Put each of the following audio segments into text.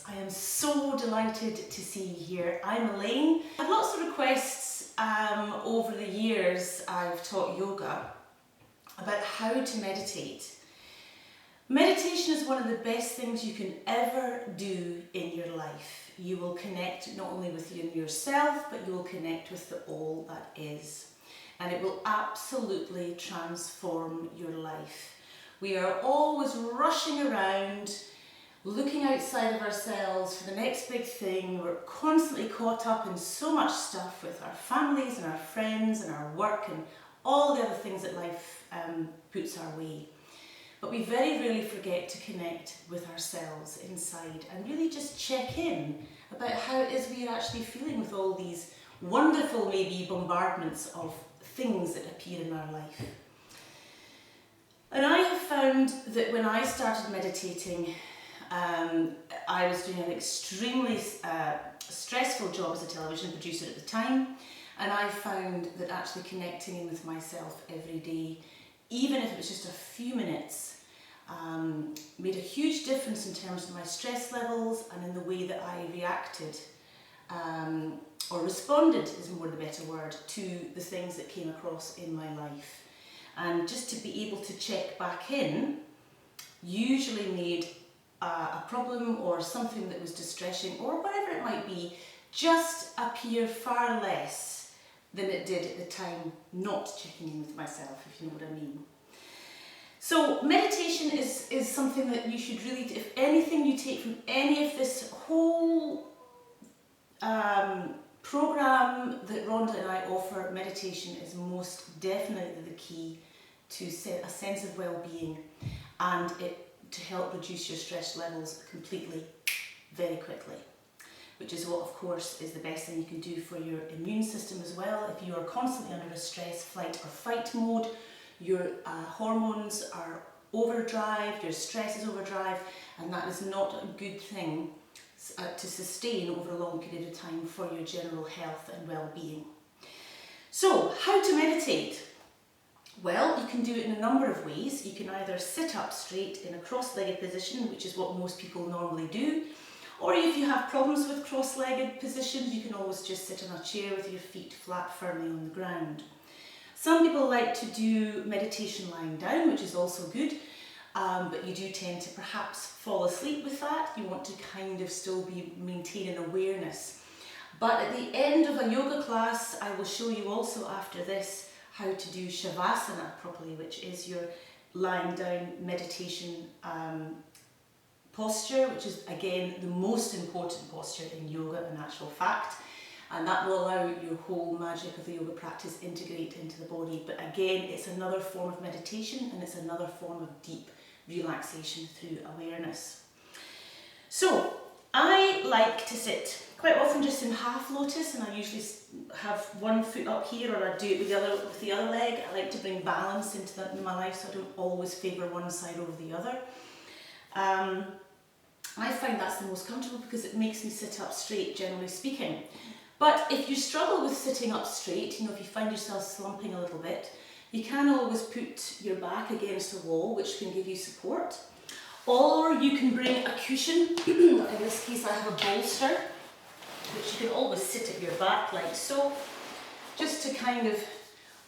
I am so delighted to see you here. I'm Elaine. I've had lots of requests over the years I've taught yoga about how to meditate. Meditation is one of the best things you can ever do in your life. You will connect not only with yourself, but you will connect with the all that is. And it will absolutely transform your life. We are always rushing around, looking outside of ourselves for the next big thing. We're constantly caught up in so much stuff with our families and our friends and our work and all the other things that life puts our way. But we very rarely forget to connect with ourselves inside and really just check in about how it is we are actually feeling with all these wonderful, maybe, bombardments of things that appear in our life. And I have found that when I started meditating, I was doing an extremely stressful job as a television producer at the time, and I found that actually connecting in with myself every day, even if it was just a few minutes, made a huge difference in terms of my stress levels and in the way that I reacted or responded, is more the better word, to the things that came across in my life. And just to be able to check back in usually made a problem or something that was distressing or whatever it might be just appear far less than it did at the time not checking in with myself, if you know what I mean. So meditation is something that you should really, if anything you take from any of this whole program that Rhonda and I offer, meditation is most definitely the key to a sense of well-being and to help reduce your stress levels completely, very quickly. Which is what, of course, is the best thing you can do for your immune system as well. If you are constantly under a stress, flight or fight mode, your hormones are overdrive, your stress is overdrive, and that is not a good thing to sustain over a long period of time for your general health and well-being. So, how to meditate? Well, you can do it in a number of ways. You can either sit up straight in a cross-legged position, which is what most people normally do, or if you have problems with cross-legged positions, you can always just sit on a chair with your feet flat firmly on the ground. Some people like to do meditation lying down, which is also good, but you do tend to perhaps fall asleep with that. You want to kind of still be maintaining awareness. But at the end of a yoga class, I will show you also after this how to do Savasana properly, which is your lying down meditation posture, which is again the most important posture in yoga in actual fact. And that will allow your whole magic of the yoga practice integrate into the body. But again, it's another form of meditation and it's another form of deep relaxation through awareness. So I like to sit quite often just in half lotus, and I usually have one foot up here, or I do it with the other leg. I like to bring balance into my life, so I don't always favour one side over the other. I find that's the most comfortable because it makes me sit up straight, generally speaking. But if you struggle with sitting up straight, if you find yourself slumping a little bit, you can always put your back against a wall, which can give you support. Or you can bring a cushion. In this case, I have a bolster, which you can always sit at your back like so, just to kind of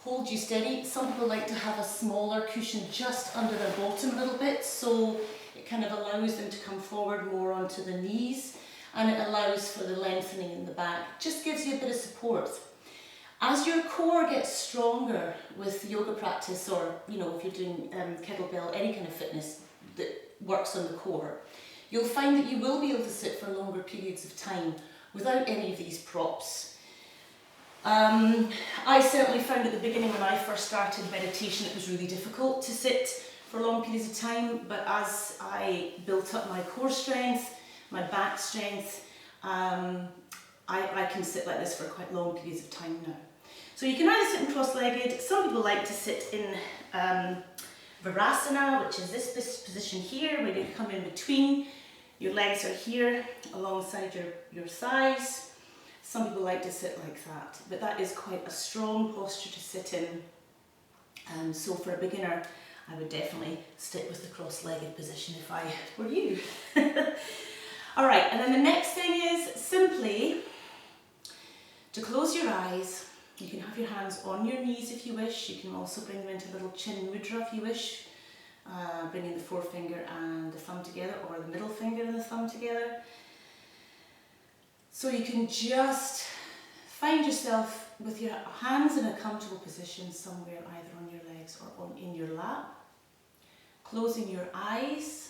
hold you steady. Some people like to have a smaller cushion just under their bottom a little bit, so it kind of allows them to come forward more onto the knees, and it allows for the lengthening in the back. Just gives you a bit of support. As your core gets stronger with yoga practice, or if you're doing kettlebell, any kind of fitness that works on the core, you'll find that you will be able to sit for longer periods of time without any of these props. I certainly found at the beginning when I first started meditation it was really difficult to sit for long periods of time, but as I built up my core strength, my back strength, I can sit like this for quite long periods of time now. So you can either sit in cross-legged. Some people like to sit in Virasana, which is this position here, where you come in between. Your legs are here alongside your thighs. Some people like to sit like that, but that is quite a strong posture to sit in. So for a beginner, I would definitely stick with the cross-legged position if I were you. All right, and then the next thing is simply to close your eyes. You can have your hands on your knees if you wish. You can also bring them into a little chin mudra if you wish, bringing the forefinger and the thumb together, or the middle finger and the thumb together. So you can just find yourself with your hands in a comfortable position somewhere, either on your legs or in your lap. Closing your eyes.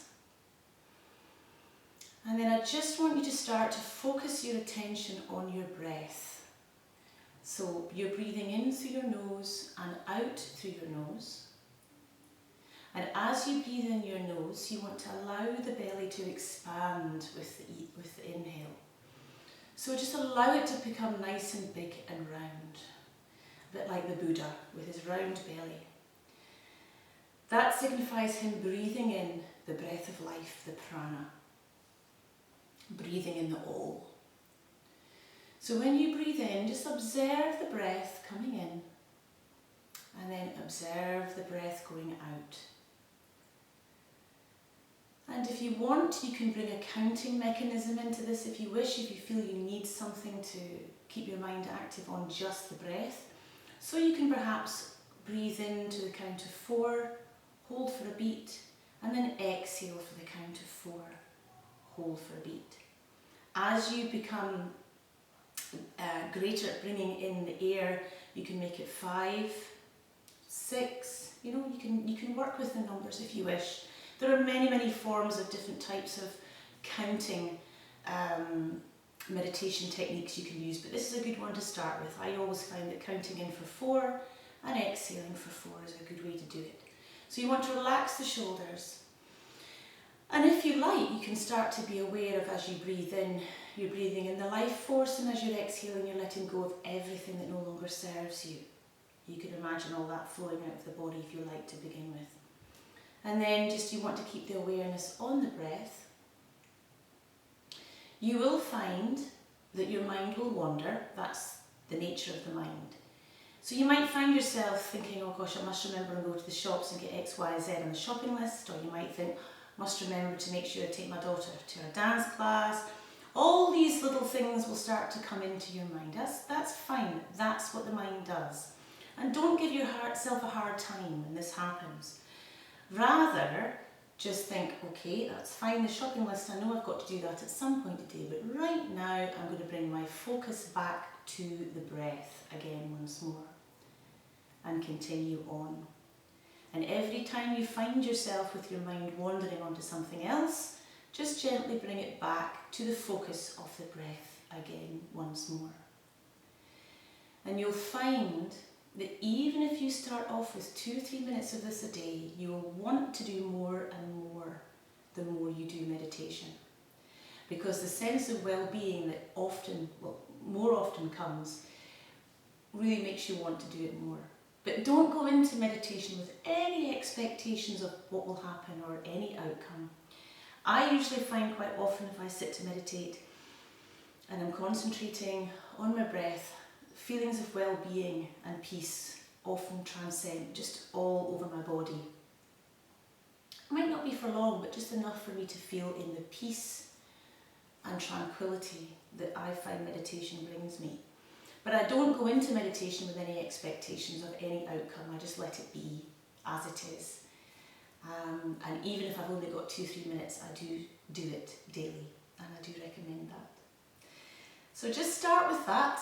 And then I just want you to start to focus your attention on your breath. So you're breathing in through your nose and out through your nose. And as you breathe in your nose, you want to allow the belly to expand with the inhale. So just allow it to become nice and big and round, a bit like the Buddha with his round belly. That signifies him breathing in the breath of life, the prana, breathing in the all. So when you breathe in, just observe the breath coming in, and then observe the breath going out. And if you want, you can bring a counting mechanism into this if you wish, if you feel you need something to keep your mind active on just the breath. So you can perhaps breathe in to the count of 4, hold for a beat, and then exhale for the count of 4, hold for a beat. As you become greater at bringing in the air, you can make it 5, 6, you can work with the numbers if you wish. There are many forms of different types of counting meditation techniques you can use, but this is a good one to start with. I always find that counting in for 4 and exhaling for 4 is a good way to do it. So you want to relax the shoulders. And if you like, you can start to be aware of, as you breathe in, you're breathing in the life force, and as you're exhaling, you're letting go of everything that no longer serves you. You can imagine all that flowing out of the body if you like to begin with. And then just you want to keep the awareness on the breath. You will find that your mind will wander. That's the nature of the mind. So you might find yourself thinking, oh gosh, I must remember and go to the shops and get X, Y, Z on the shopping list. Or you might think, must remember to make sure I take my daughter to her dance class. All these little things will start to come into your mind. That's fine. That's what the mind does. And don't give yourself a hard time when this happens. Rather, just think, okay, that's fine, the shopping list, I know I've got to do that at some point today, but right now I'm going to bring my focus back to the breath again once more and continue on. And every time you find yourself with your mind wandering onto something else, just gently bring it back to the focus of the breath again once more. And you'll find that even if you start off with 2 or 3 minutes of this a day, you will want to do more and more the more you do meditation. Because the sense of well-being that more often comes really makes you want to do it more. But don't go into meditation with any expectations of what will happen or any outcome. I usually find quite often if I sit to meditate and I'm concentrating on my breath, feelings of well-being and peace often transcend just all over my body. It might not be for long, but just enough for me to feel in the peace and tranquility that I find meditation brings me. But I don't go into meditation with any expectations of any outcome. I just let it be as it is. And even if I've only got 2 or 3 minutes, I do it daily, and I do recommend that. So just start with that.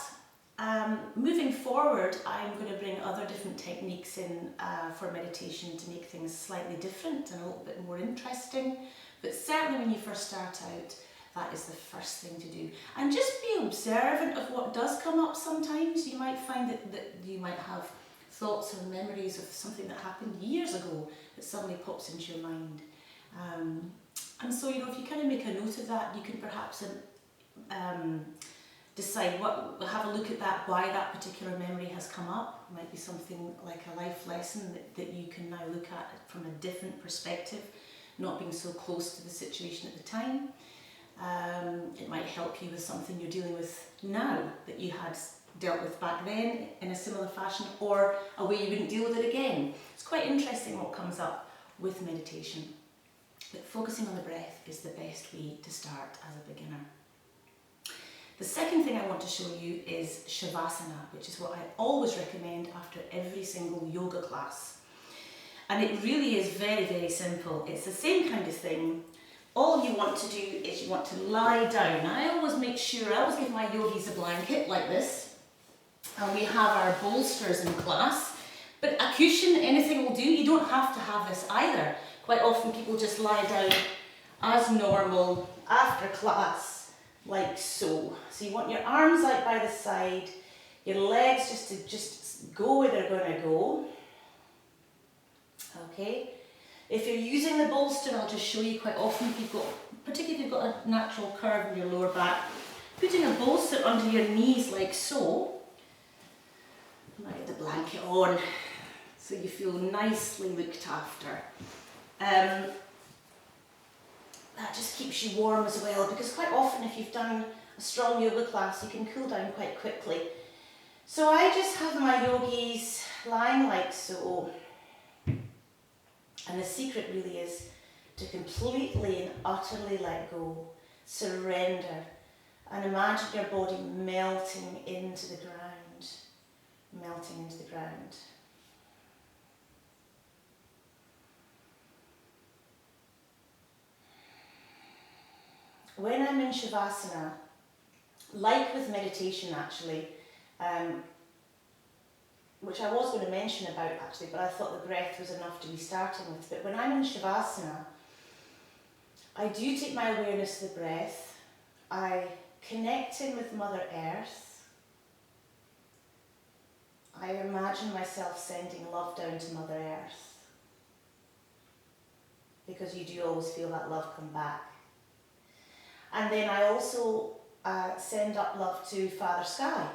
Moving forward, I'm going to bring other different techniques in for meditation to make things slightly different and a little bit more interesting. But certainly when you first start out, that is the first thing to do. And just be observant of what does come up sometimes. You might find that you might have thoughts or memories of something that happened years ago that suddenly pops into your mind. And so, if you kind of make a note of that, you can perhaps decide have a look at that, why that particular memory has come up. It might be something like a life lesson that you can now look at from a different perspective, not being so close to the situation at the time. It might help you with something you're dealing with now that you had dealt with back then in a similar fashion, or a way you wouldn't deal with it again. It's quite interesting what comes up with meditation. But focusing on the breath is the best way to start as a beginner. The second thing I want to show you is Savasana, which is what I always recommend after every single yoga class. And it really is very, very simple. It's the same kind of thing. All you want to do is you want to lie down. I always make sure, I always give my yogis a blanket like this. And we have our bolsters in class. But a cushion, anything will do. You don't have to have this either. Quite often people just lie down as normal after class, like so. So you want your arms out by the side, your legs just go where they're going to go. Okay. If you're using the bolster, I'll just show you quite often, particularly if you've got a natural curve in your lower back, putting a bolster under your knees like so. I might get the blanket on so you feel nicely looked after. That just keeps you warm as well, because quite often if you've done a strong yoga class, you can cool down quite quickly. So I just have my yogis lying like so. And the secret really is to completely and utterly let go, surrender, and imagine your body melting into the ground, melting into the ground. When I'm in Savasana, like with meditation actually, which I was going to mention about actually, but I thought the breath was enough to be starting with. But when I'm in Savasana, I do take my awareness to the breath. I connect in with Mother Earth. I imagine myself sending love down to Mother Earth, because you do always feel that love come back. And then I also send up love to Father Sky.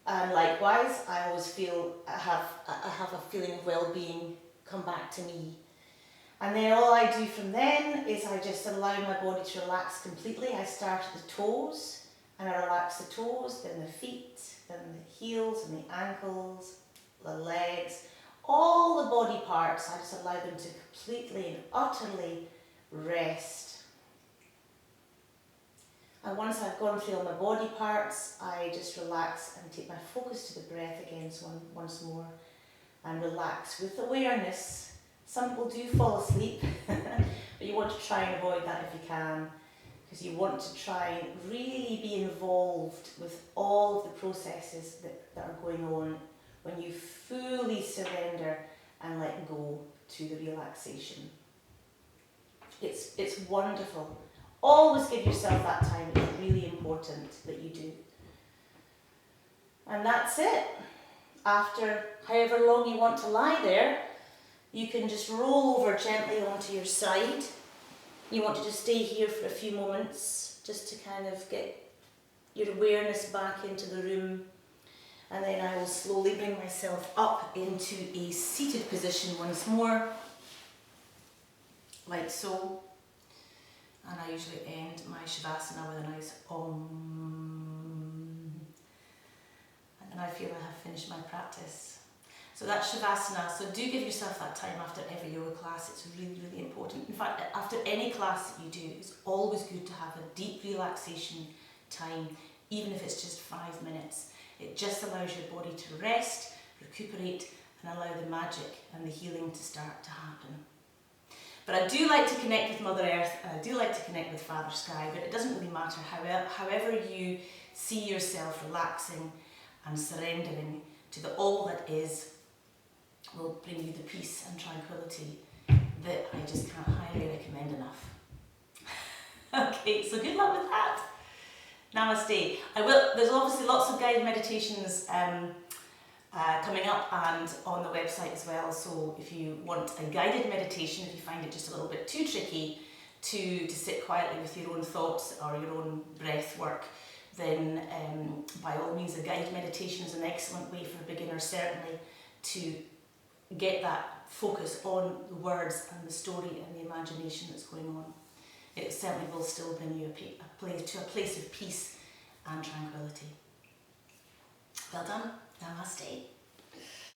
And likewise, I always feel I have a feeling of well-being come back to me. And then all I do from then is I just allow my body to relax completely. I start at the toes, and I relax the toes, then the feet, then the heels and the ankles, the legs, all the body parts. I just allow them to completely and utterly rest. And once I've gone through all my body parts, I just relax and take my focus to the breath again once more, and relax with awareness. Some people do fall asleep, but you want to try and avoid that if you can, because you want to try and really be involved with all of the processes that are going on when you fully surrender and let go to the relaxation. It's wonderful. Always give yourself that time. It's really important that you do. And that's it. After however long you want to lie there, you can just roll over gently onto your side. You want to just stay here for a few moments, just to kind of get your awareness back into the room. And then I will slowly bring myself up into a seated position once more, like so. And I usually end my Savasana with a nice Om. And then I feel I have finished my practice. So that's Savasana. So do give yourself that time after every yoga class. It's really, really important. In fact, after any class that you do, it's always good to have a deep relaxation time, even if it's just 5 minutes. It just allows your body to rest, recuperate, and allow the magic and the healing to start to happen. But I do like to connect with Mother Earth, and I do like to connect with Father Sky, but it doesn't really matter. However you see yourself relaxing and surrendering to the all that is will bring you the peace and tranquility that I just can't highly recommend enough. Okay, so good luck with that. Namaste. There's obviously lots of guided meditations coming up and on the website as well, so if you want a guided meditation, if you find it just a little bit too tricky to sit quietly with your own thoughts or your own breath work, then by all means a guided meditation is an excellent way for a beginner certainly to get that focus on the words and the story and the imagination that's going on. It certainly will still bring you to a place of peace and tranquility. Well done. Namaste.